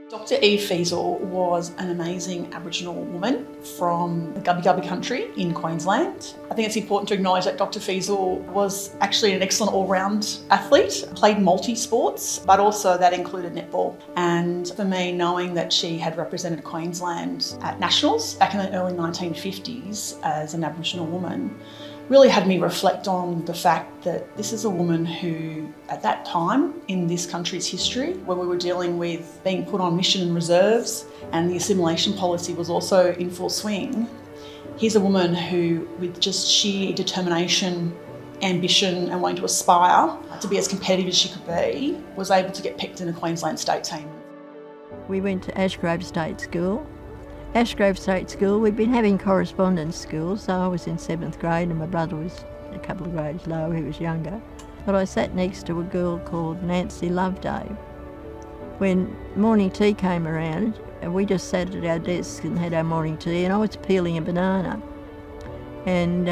Dr Eve Fesl was an amazing Aboriginal woman from the Gubbi Gubbi country in Queensland. I think it's important to acknowledge that Dr Fesl was actually an excellent all-round athlete, played multi-sports, but also that included netball. And for me, knowing that she had represented Queensland at Nationals back in the early 1950s as an Aboriginal woman really had me reflect on the fact that this is a woman who, at that time in this country's history, when we were dealing with being put on mission reserves and the assimilation policy was also in full swing, here's a woman who, with just sheer determination, ambition and wanting to aspire to be as competitive as she could be, was able to get picked in a Queensland state team. We went to Ashgrove State School. Ashgrove State School, we'd been having correspondence schools, so I was in 7th grade and my brother was a couple of grades lower, he was younger. But I sat next to a girl called Nancy Loveday. When morning tea came around, we just sat at our desks and had our morning tea, and I was peeling a banana. And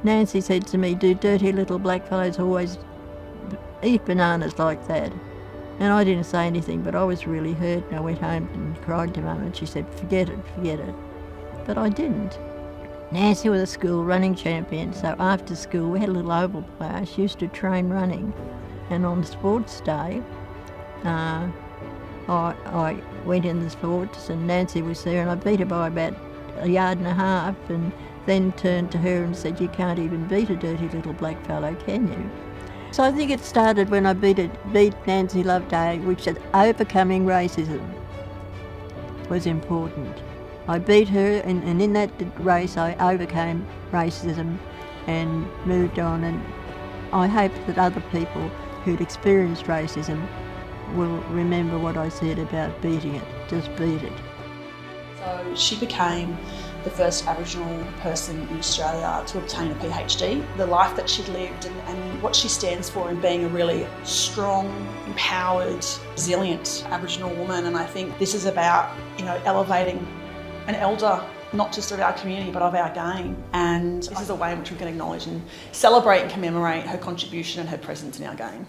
Nancy said to me, "Do dirty little blackfellows always eat bananas like that?" And I didn't say anything, but I was really hurt, and I went home and cried to Mum, and she said, forget it. But I didn't. Nancy was a school running champion, so after school we had a little oval play. She used to train running, and on sports day, I went in the sports and Nancy was there, and I beat her by about a yard and a half, and then turned to her and said, "You can't even beat a dirty little blackfellow, can you?" So I think it started when I beat Nancy Loveday, which said overcoming racism was important. I beat her, and in that race I overcame racism and moved on, and I hope that other people who'd experienced racism will remember what I said about beating it. Just beat it. So she became the first Aboriginal person in Australia to obtain a PhD. The life that she lived and what she stands for in being a really strong, empowered, resilient Aboriginal woman. And I think this is about, elevating an elder, not just of our community, but of our game. And this is a way in which we can acknowledge and celebrate and commemorate her contribution and her presence in our game.